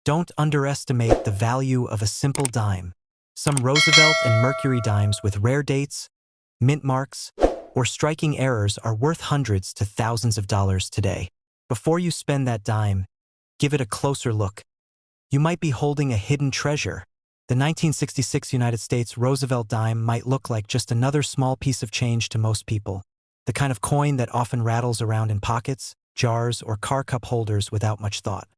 Don't underestimate the value of a simple dime. Some Roosevelt and Mercury dimes with rare dates, mint marks, or striking errors are worth hundreds to thousands of dollars today. Before you spend that dime, give it a closer look. You might be holding a hidden treasure. The 1966 United States Roosevelt dime might look like just another small piece of change to most people, the kind of coin that often rattles around in pockets, jars, or car cup holders without much thought.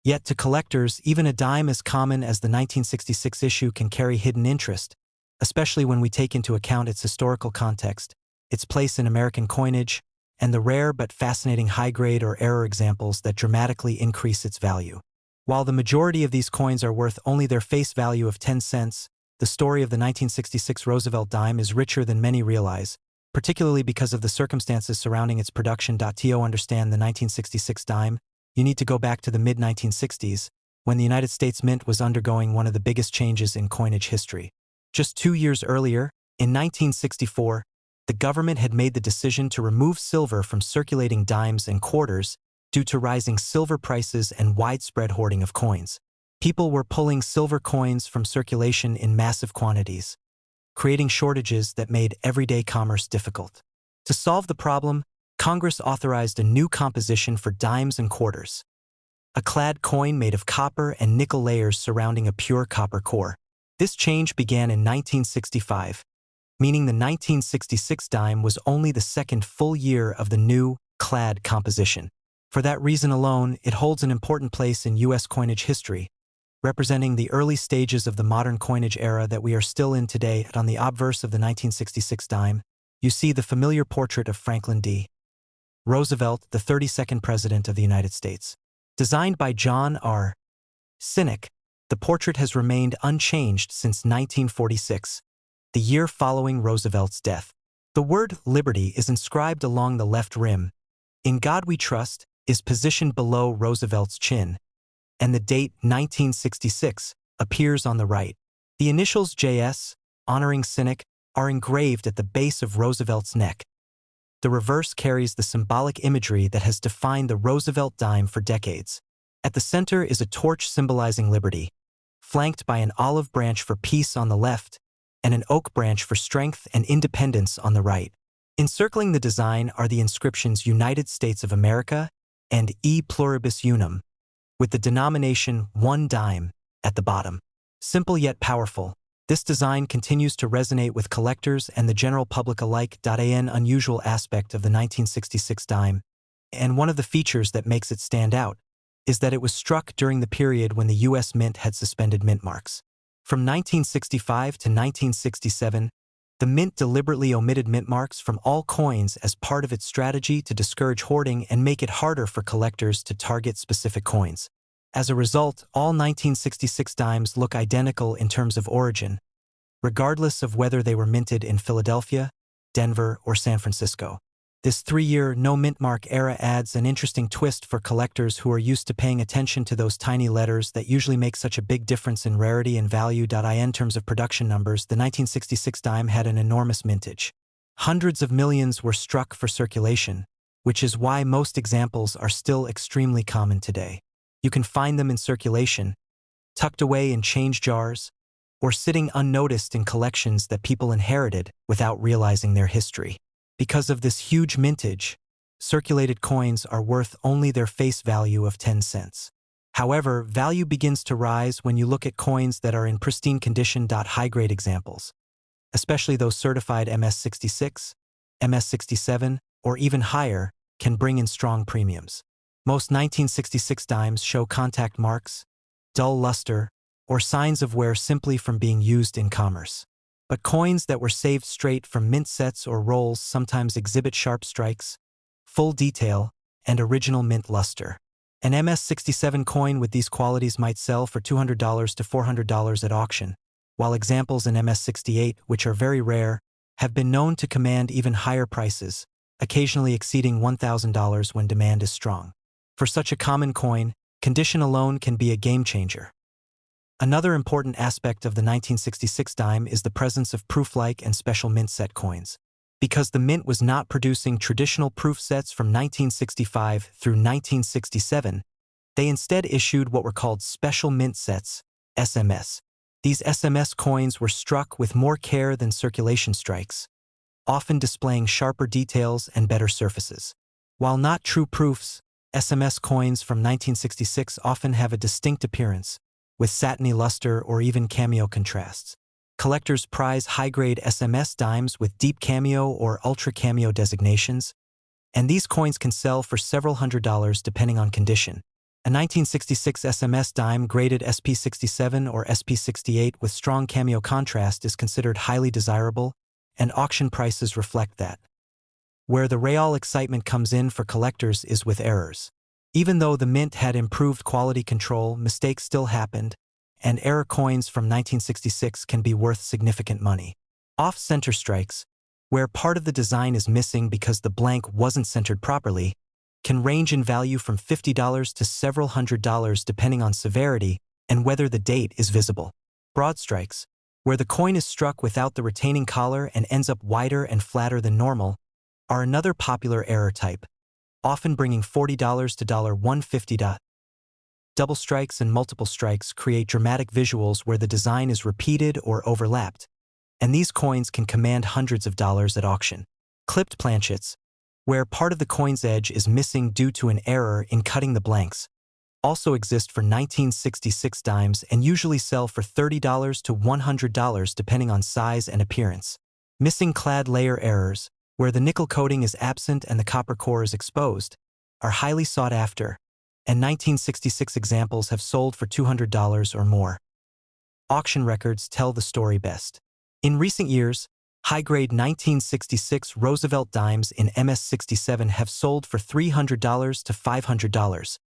Yet to collectors, even a dime as common as the 1966 issue can carry hidden interest, especially when we take into account its historical context, its place in American coinage, and the rare but fascinating high-grade or error examples that dramatically increase its value. While the majority of these coins are worth only their face value of 10 cents, the story of the 1966 Roosevelt dime is richer than many realize, particularly because of the circumstances surrounding its production. To understand the 1966 dime, you need to go back to the mid-1960s, when the United States Mint was undergoing one of the biggest changes in coinage history. Just 2 years earlier, in 1964, the government had made the decision to remove silver from circulating dimes and quarters due to rising silver prices and widespread hoarding of coins. People were pulling silver coins from circulation in massive quantities, creating shortages that made everyday commerce difficult. To solve the problem, Congress authorized a new composition for dimes and quarters, a clad coin made of copper and nickel layers surrounding a pure copper core. This change began in 1965, meaning the 1966 dime was only the second full year of the new, clad composition. For that reason alone, it holds an important place in U.S. coinage history, representing the early stages of the modern coinage era that we are still in today. On the obverse of the 1966 dime, you see the familiar portrait of Franklin D. Roosevelt, the 32nd President of the United States. Designed by John R. Sinek, the portrait has remained unchanged since 1946, the year following Roosevelt's death. The word liberty is inscribed along the left rim. In God We Trust is positioned below Roosevelt's chin, and the date 1966 appears on the right. The initials JS, honoring Sinek, are engraved at the base of Roosevelt's neck. The reverse carries the symbolic imagery that has defined the Roosevelt dime for decades. At the center is a torch symbolizing liberty, flanked by an olive branch for peace on the left and an oak branch for strength and independence on the right. Encircling the design are the inscriptions United States of America and E Pluribus Unum, with the denomination 1 dime at the bottom. Simple yet powerful, this design continues to resonate with collectors and the general public alike. An unusual aspect of the 1966 dime, and one of the features that makes it stand out, is that it was struck during the period when the U.S. Mint had suspended mint marks. From 1965 to 1967, the Mint deliberately omitted mint marks from all coins as part of its strategy to discourage hoarding and make it harder for collectors to target specific coins. As a result, all 1966 dimes look identical in terms of origin, regardless of whether they were minted in Philadelphia, Denver, or San Francisco. This 3-year no-mint mark era adds an interesting twist for collectors who are used to paying attention to those tiny letters that usually make such a big difference in rarity and value. In terms of production numbers, the 1966 dime had an enormous mintage. Hundreds of millions were struck for circulation, which is why most examples are still extremely common today. You can find them in circulation, tucked away in change jars, or sitting unnoticed in collections that people inherited without realizing their history. Because of this huge mintage, circulated coins are worth only their face value of 10 cents. However, value begins to rise when you look at coins that are in pristine condition. High-grade examples, especially those certified MS66, MS67, or even higher, can bring in strong premiums. Most 1966 dimes show contact marks, dull luster, or signs of wear simply from being used in commerce. But coins that were saved straight from mint sets or rolls sometimes exhibit sharp strikes, full detail, and original mint luster. An MS67 coin with these qualities might sell for $200 to $400 at auction, while examples in MS68, which are very rare, have been known to command even higher prices, occasionally exceeding $1,000 when demand is strong. For such a common coin, condition alone can be a game changer. Another important aspect of the 1966 dime is the presence of proof-like and special mint set coins. Because the mint was not producing traditional proof sets from 1965 through 1967, They instead issued what were called special mint sets, SMS. These SMS coins were struck with more care than circulation strikes, often displaying sharper details and better surfaces. While not true proofs, SMS coins from 1966 often have a distinct appearance, with satiny luster or even cameo contrasts. Collectors prize high-grade SMS dimes with deep cameo or ultra cameo designations, and these coins can sell for several $100s depending on condition. A 1966 SMS dime graded SP67 or SP68 with strong cameo contrast is considered highly desirable, and auction prices reflect that. Where the real excitement comes in for collectors is with errors. Even though the mint had improved quality control, mistakes still happened, and error coins from 1966 can be worth significant money. Off-center strikes, where part of the design is missing because the blank wasn't centered properly, can range in value from $50 to several $100s depending on severity and whether the date is visible. Broad strikes, where the coin is struck without the retaining collar and ends up wider and flatter than normal, are another popular error type, often bringing $40 to $150. Double strikes and multiple strikes create dramatic visuals where the design is repeated or overlapped, and these coins can command hundreds of dollars at auction. Clipped planchets, where part of the coin's edge is missing due to an error in cutting the blanks, also exist for 1966 dimes and usually sell for $30 to $100 depending on size and appearance. Missing clad layer errors, where the nickel coating is absent and the copper core is exposed, are highly sought after, and 1966 examples have sold for $200 or more. Auction records tell the story best. In recent years, high-grade 1966 Roosevelt dimes in MS67 have sold for $300 to $500,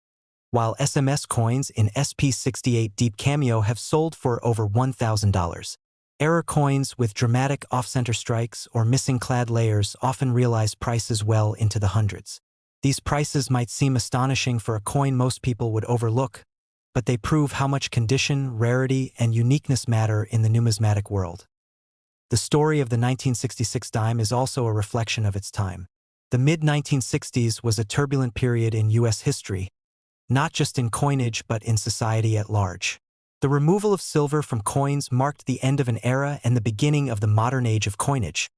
while SMS coins in SP68 Deep Cameo have sold for over $1,000. Error coins with dramatic off-center strikes or missing clad layers often realize prices well into the hundreds. These prices might seem astonishing for a coin most people would overlook, but they prove how much condition, rarity, and uniqueness matter in the numismatic world. The story of the 1966 dime is also a reflection of its time. The mid-1960s was a turbulent period in U.S. history, not just in coinage but in society at large. The removal of silver from coins marked the end of an era and the beginning of the modern age of coinage,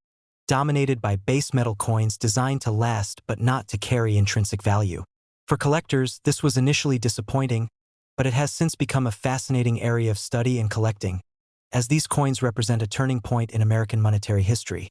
dominated by base metal coins designed to last but not to carry intrinsic value. For collectors, this was initially disappointing, but it has since become a fascinating area of study and collecting, as these coins represent a turning point in American monetary history.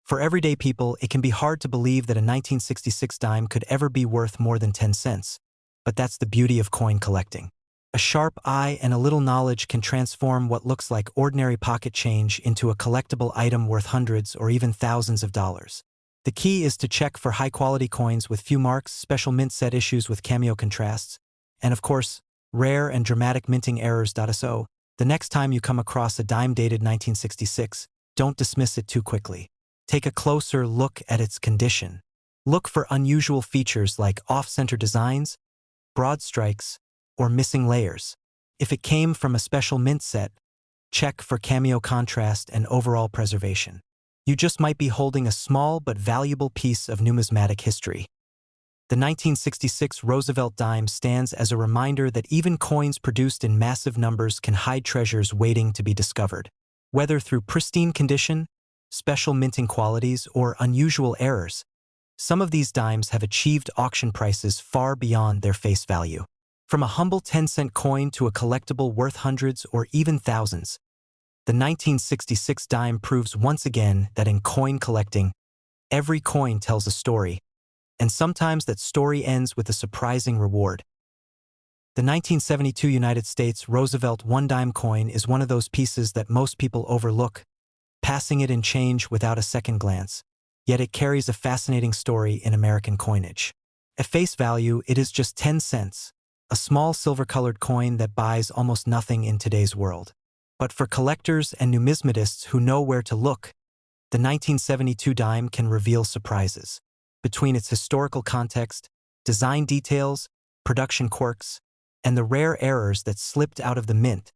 For everyday people, it can be hard to believe that a 1966 dime could ever be worth more than 10 cents, but that's the beauty of coin collecting. A sharp eye and a little knowledge can transform what looks like ordinary pocket change into a collectible item worth hundreds or even thousands of dollars. The key is to check for high-quality coins with few marks, special mint set issues with cameo contrasts, and of course, rare and dramatic minting errors. So, the next time you come across a dime dated 1966, don't dismiss it too quickly. Take a closer look at its condition. Look for unusual features like off-center designs, broad strikes, or missing layers. If it came from a special mint set, check for cameo contrast and overall preservation. You just might be holding a small but valuable piece of numismatic history. The 1966 Roosevelt dime stands as a reminder that even coins produced in massive numbers can hide treasures waiting to be discovered. Whether through pristine condition, special minting qualities, or unusual errors, some of these dimes have achieved auction prices far beyond their face value. From a humble 10-cent coin to a collectible worth hundreds or even thousands, the 1966 dime proves once again that in coin collecting, every coin tells a story, and sometimes that story ends with a surprising reward. The 1972 United States Roosevelt one-dime coin is one of those pieces that most people overlook, passing it in change without a second glance, yet it carries a fascinating story in American coinage. At face value, it is just 10 cents, a small silver-colored coin that buys almost nothing in today's world. But for collectors and numismatists who know where to look, the 1972 dime can reveal surprises. Between its historical context, design details, production quirks, and the rare errors that slipped out of the mint,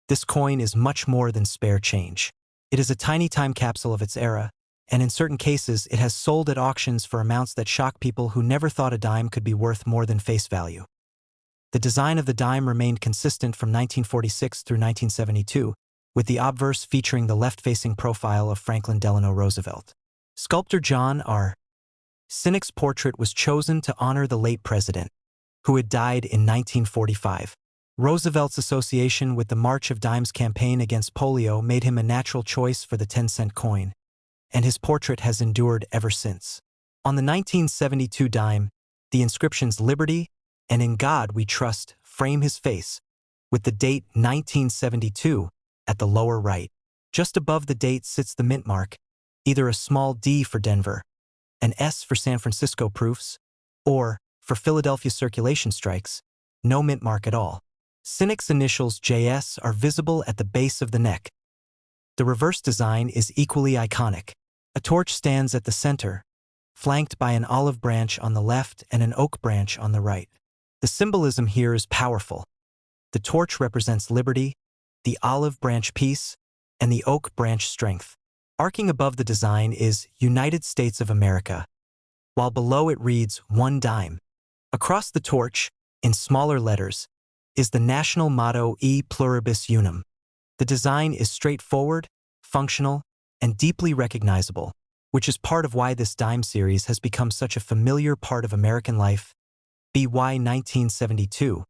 this coin is much more than spare change. It is a tiny time capsule of its era, and in certain cases it has sold at auctions for amounts that shock people who never thought a dime could be worth more than face value. The design of the dime remained consistent from 1946 through 1972, with the obverse featuring the left-facing profile of Franklin Delano Roosevelt. Sculptor John R. Sinek's portrait was chosen to honor the late president, who had died in 1945. Roosevelt's association with the March of Dimes campaign against polio made him a natural choice for the 10-cent coin, and his portrait has endured ever since. On the 1972 dime, the inscriptions "Liberty" and "In God We Trust" frame his face, with the date 1972 at the lower right. Just above the date sits the mint mark, either a small D for Denver, an S for San Francisco proofs, or, for Philadelphia circulation strikes, no mint mark at all. Sinek's initials JS are visible at the base of the neck. The reverse design is equally iconic. A torch stands at the center, flanked by an olive branch on the left and an oak branch on the right. The symbolism here is powerful. The torch represents liberty, the olive branch peace, and the oak branch strength. Arcing above the design is United States of America, while below it reads 1 dime. Across the torch, in smaller letters, is the national motto E pluribus unum. The design is straightforward, functional, and deeply recognizable, which is part of why this dime series has become such a familiar part of American life. BY 1972.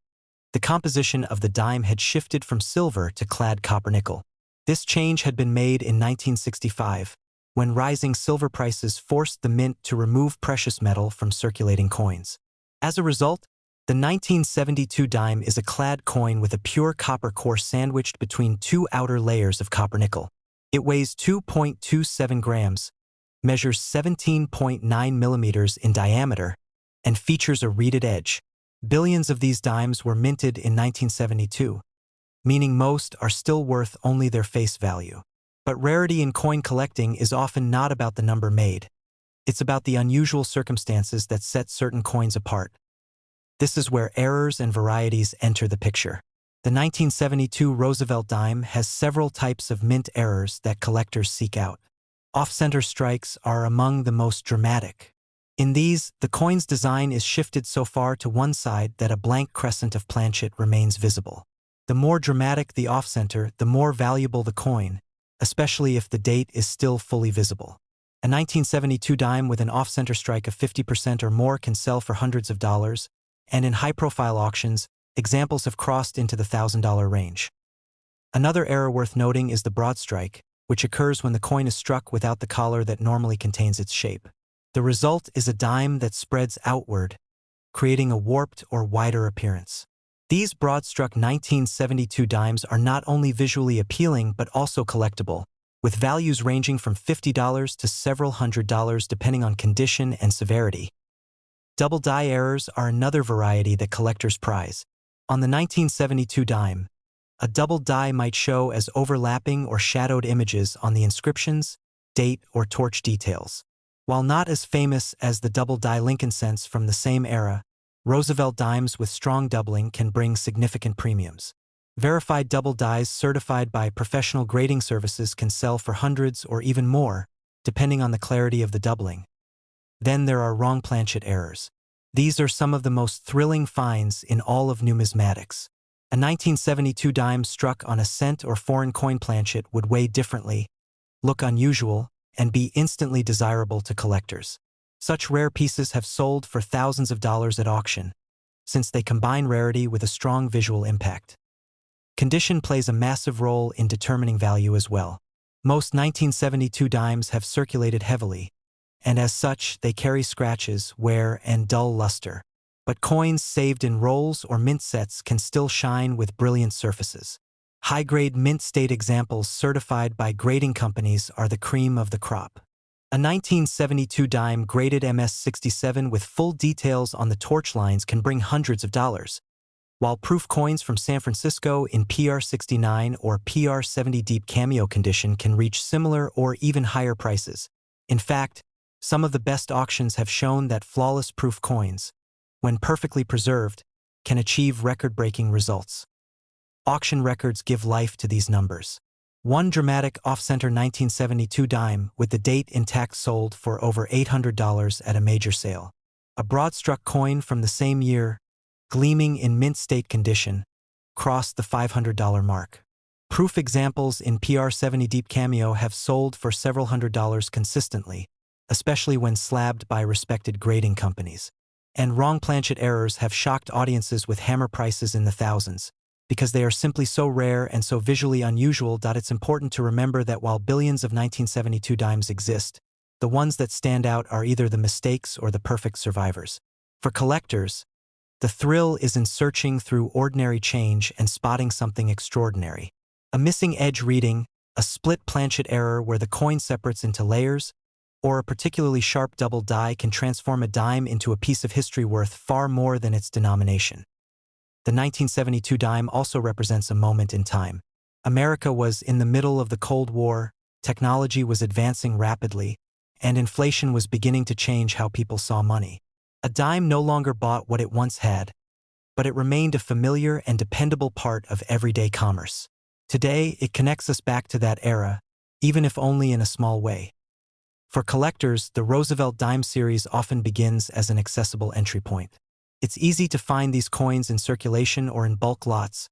The composition of the dime had shifted from silver to clad copper-nickel. This change had been made in 1965, when rising silver prices forced the mint to remove precious metal from circulating coins. As a result, the 1972 dime is a clad coin with a pure copper core sandwiched between two outer layers of copper-nickel. It weighs 2.27 grams, measures 17.9 millimeters in diameter, and features a reeded edge. Billions of these dimes were minted in 1972, meaning most are still worth only their face value. But rarity in coin collecting is often not about the number made. It's about the unusual circumstances that set certain coins apart. This is where errors and varieties enter the picture. The 1972 Roosevelt dime has several types of mint errors that collectors seek out. Off-center strikes are among the most dramatic. In these, the coin's design is shifted so far to one side that a blank crescent of planchet remains visible. The more dramatic the off-center, the more valuable the coin, especially if the date is still fully visible. A 1972 dime with an off-center strike of 50% or more can sell for hundreds of dollars, and in high-profile auctions, examples have crossed into the $1,000 range. Another error worth noting is the broad strike, which occurs when the coin is struck without the collar that normally contains its shape. The result is a dime that spreads outward, creating a warped or wider appearance. These broad-struck 1972 dimes are not only visually appealing but also collectible, with values ranging from $50 to several $100 depending on condition and severity. Double die errors are another variety that collectors prize. On the 1972 dime, a double die might show as overlapping or shadowed images on the inscriptions, date, or torch details. While not as famous as the double die Lincoln cents from the same era, Roosevelt dimes with strong doubling can bring significant premiums. Verified double dies certified by professional grading services can sell for hundreds or even more, depending on the clarity of the doubling. Then there are wrong planchet errors. These are some of the most thrilling finds in all of numismatics. A 1972 dime struck on a cent or foreign coin planchet would weigh differently, look unusual, and be instantly desirable to collectors. Such rare pieces have sold for thousands of dollars at auction, since they combine rarity with a strong visual impact. Condition plays a massive role in determining value as well. Most 1972 dimes have circulated heavily, and as such, they carry scratches, wear, and dull luster. But coins saved in rolls or mint sets can still shine with brilliant surfaces. High-grade mint state examples certified by grading companies are the cream of the crop. A 1972 dime graded MS-67 with full details on the torch lines can bring hundreds of dollars, while proof coins from San Francisco in PR-69 or PR-70 deep cameo condition can reach similar or even higher prices. In fact, some of the best auctions have shown that flawless proof coins, when perfectly preserved, can achieve record-breaking results. Auction records give life to these numbers. One dramatic off-center 1972 dime with the date intact sold for over $800 at a major sale. A broad-struck coin from the same year, gleaming in mint state condition, crossed the $500 mark. Proof examples in PR70 Deep Cameo have sold for several $100s consistently, especially when slabbed by respected grading companies. And wrong planchet errors have shocked audiences with hammer prices in the thousands, because they are simply so rare and so visually unusual that it's important to remember that while billions of 1972 dimes exist, the ones that stand out are either the mistakes or the perfect survivors. For collectors, the thrill is in searching through ordinary change and spotting something extraordinary. A missing edge reading, a split planchet error where the coin separates into layers, or a particularly sharp double die can transform a dime into a piece of history worth far more than its denomination. The 1972 dime also represents a moment in time. America was in the middle of the Cold War, technology was advancing rapidly, and inflation was beginning to change how people saw money. A dime no longer bought what it once had, but it remained a familiar and dependable part of everyday commerce. Today, it connects us back to that era, even if only in a small way. For collectors, the Roosevelt dime series often begins as an accessible entry point. It's easy to find these coins in circulation or in bulk lots,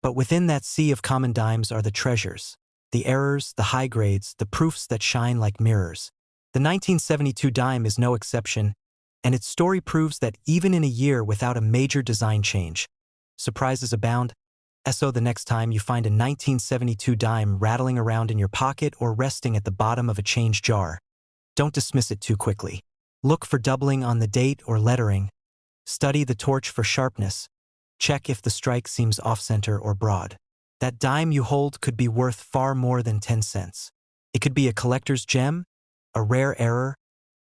but within that sea of common dimes are the treasures, the errors, the high grades, the proofs that shine like mirrors. The 1972 dime is no exception, and its story proves that even in a year without a major design change, surprises abound. So the next time you find a 1972 dime rattling around in your pocket or resting at the bottom of a change jar, don't dismiss it too quickly. Look for doubling on the date or lettering. Study the torch for sharpness. Check if the strike seems off-center or broad. That dime you hold could be worth far more than 10 cents. It could be a collector's gem, a rare error,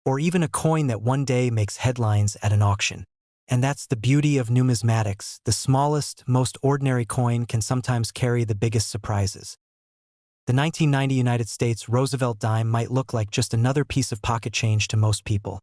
or even a coin that one day makes headlines at an auction. And that's the beauty of numismatics. The smallest, most ordinary coin can sometimes carry the biggest surprises. The 1990 United States Roosevelt dime might look like just another piece of pocket change to most people.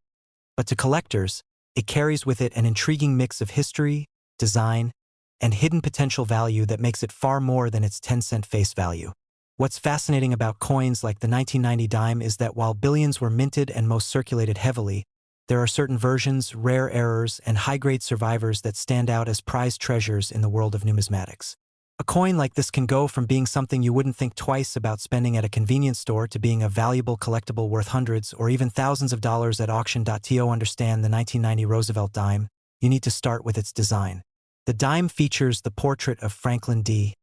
But to collectors, it carries with it an intriguing mix of history, design, and hidden potential value that makes it far more than its 10-cent face value. What's fascinating about coins like the 1990 dime is that while billions were minted and most circulated heavily, there are certain versions, rare errors, and high-grade survivors that stand out as prized treasures in the world of numismatics. A coin like this can go from being something you wouldn't think twice about spending at a convenience store to being a valuable collectible worth hundreds or even thousands of dollars at auction. To understand the 1990 Roosevelt dime, you need to start with its design. The dime features the portrait of Franklin D.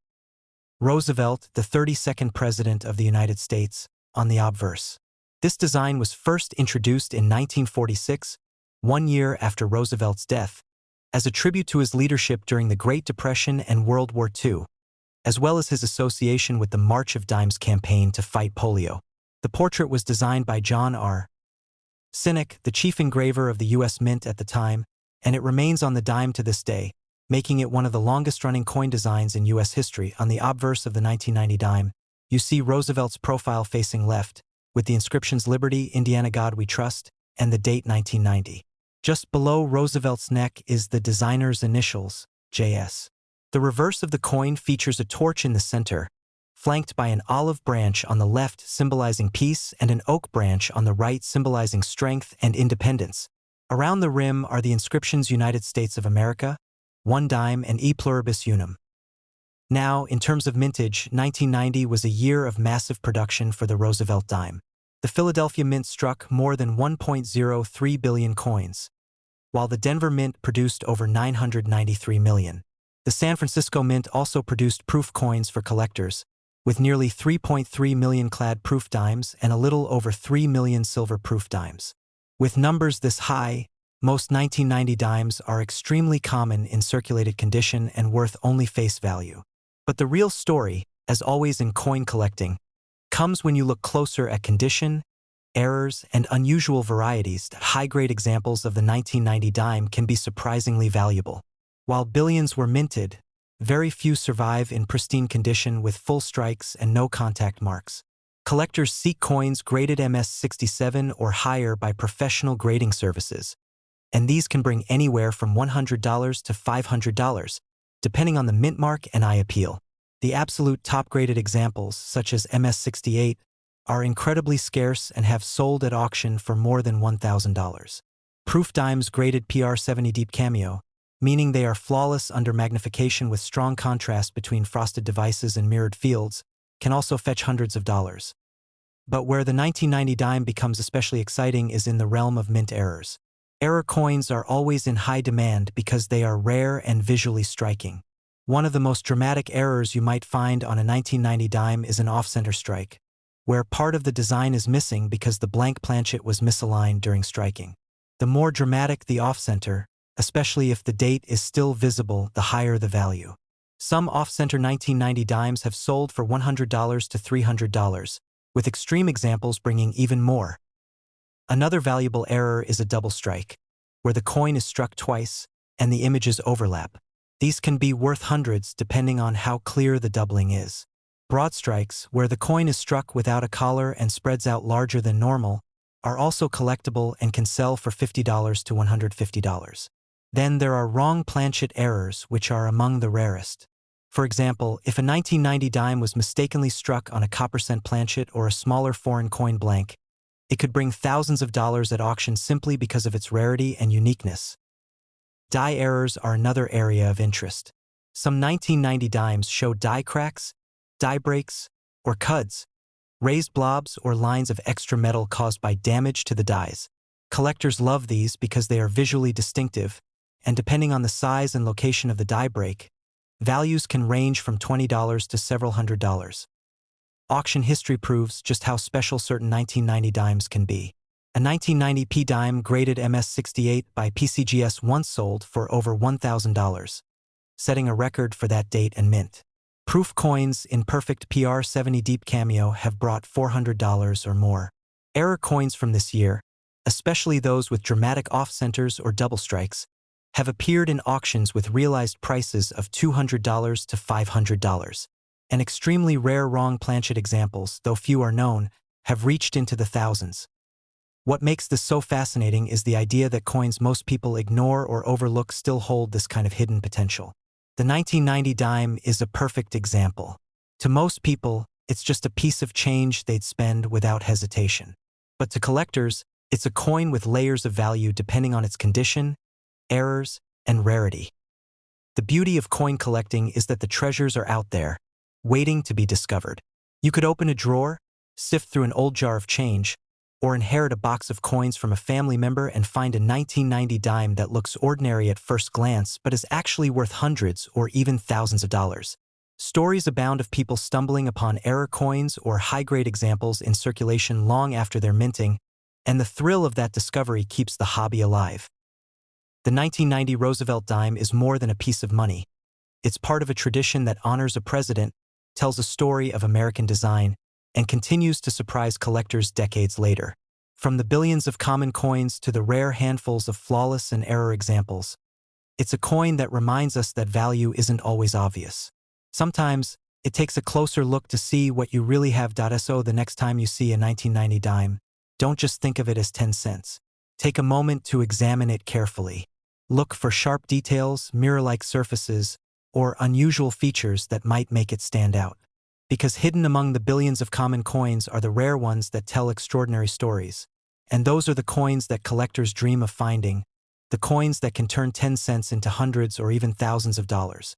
Roosevelt, the 32nd President of the United States, on the obverse. This design was first introduced in 1946, 1 year after Roosevelt's death, as a tribute to his leadership during the Great Depression and World War II, as well as his association with the March of Dimes campaign to fight polio. The portrait was designed by John R. Sinek, the chief engraver of the U.S. Mint at the time, and it remains on the dime to this day, making it one of the longest-running coin designs in U.S. history. On the obverse of the 1990 dime, you see Roosevelt's profile facing left, with the inscriptions Liberty, Indiana God We Trust, and the date 1990. Just below Roosevelt's neck is the designer's initials, JS. The reverse of the coin features a torch in the center, flanked by an olive branch on the left symbolizing peace and an oak branch on the right symbolizing strength and independence. Around the rim are the inscriptions United States of America, 1 dime, and E pluribus unum. Now, in terms of mintage, 1990 was a year of massive production for the Roosevelt dime. The Philadelphia Mint struck more than 1.03 billion coins, while the Denver Mint produced over 993 million. The San Francisco Mint also produced proof coins for collectors, with nearly 3.3 million clad proof dimes and a little over 3 million silver proof dimes. With numbers this high, most 1990 dimes are extremely common in circulated condition and worth only face value. But the real story, as always in coin collecting, comes when you look closer at condition, errors, and unusual varieties. High-grade examples of the 1990 dime can be surprisingly valuable. While billions were minted, very few survive in pristine condition with full strikes and no contact marks. Collectors seek coins graded MS-67 or higher by professional grading services, and these can bring anywhere from $100 to $500, depending on the mint mark and eye appeal. The absolute top-graded examples, such as MS-68, are incredibly scarce and have sold at auction for more than $1,000. Proof dimes graded PR70 Deep Cameo, meaning they are flawless under magnification with strong contrast between frosted devices and mirrored fields, can also fetch hundreds of dollars. But where the 1990 dime becomes especially exciting is in the realm of mint errors. Error coins are always in high demand because they are rare and visually striking. One of the most dramatic errors you might find on a 1990 dime is an off-center strike, where part of the design is missing because the blank planchet was misaligned during striking. The more dramatic the off-center, especially if the date is still visible, the higher the value. Some off-center 1990 dimes have sold for $100 to $300, with extreme examples bringing even more. Another valuable error is a double strike, where the coin is struck twice and the images overlap. These can be worth hundreds depending on how clear the doubling is. Broad strikes, where the coin is struck without a collar and spreads out larger than normal, are also collectible and can sell for $50 to $150. Then there are wrong planchet errors, which are among the rarest. For example, if a 1990 dime was mistakenly struck on a copper cent planchet or a smaller foreign coin blank, it could bring thousands of dollars at auction simply because of its rarity and uniqueness. Die errors are another area of interest. Some 1990 dimes show die cracks, die breaks, or cuds, raised blobs or lines of extra metal caused by damage to the dies. Collectors love these because they are visually distinctive, and depending on the size and location of the die break, values can range from $20 to several $100s. Auction history proves just how special certain 1990 dimes can be. A 1990 P dime graded MS68 by PCGS once sold for over $1,000, setting a record for that date and mint. Proof coins in perfect PR70 Deep Cameo have brought $400 or more. Error coins from this year, especially those with dramatic off-centers or double strikes, have appeared in auctions with realized prices of $200 to $500. And extremely rare wrong planchet examples, though few are known, have reached into the thousands. What makes this so fascinating is the idea that coins most people ignore or overlook still hold this kind of hidden potential. The 1990 dime is a perfect example. To most people, it's just a piece of change they'd spend without hesitation. But to collectors, it's a coin with layers of value depending on its condition, errors, and rarity. The beauty of coin collecting is that the treasures are out there, waiting to be discovered. You could open a drawer, sift through an old jar of change, or inherit a box of coins from a family member and find a 1990 dime that looks ordinary at first glance but is actually worth hundreds or even thousands of dollars. Stories abound of people stumbling upon error coins or high-grade examples in circulation long after their minting, and the thrill of that discovery keeps the hobby alive. The 1990 Roosevelt dime is more than a piece of money. It's part of a tradition that honors a president, tells a story of American design, and continues to surprise collectors decades later. From the billions of common coins to the rare handfuls of flawless and error examples, it's a coin that reminds us that value isn't always obvious. Sometimes, it takes a closer look to see what you really have. So the next time you see a 1990 dime, don't just think of it as 10 cents. Take a moment to examine it carefully. Look for sharp details, mirror-like surfaces, or unusual features that might make it stand out. Because hidden among the billions of common coins are the rare ones that tell extraordinary stories. And those are the coins that collectors dream of finding, the coins that can turn 10 cents into hundreds or even thousands of dollars.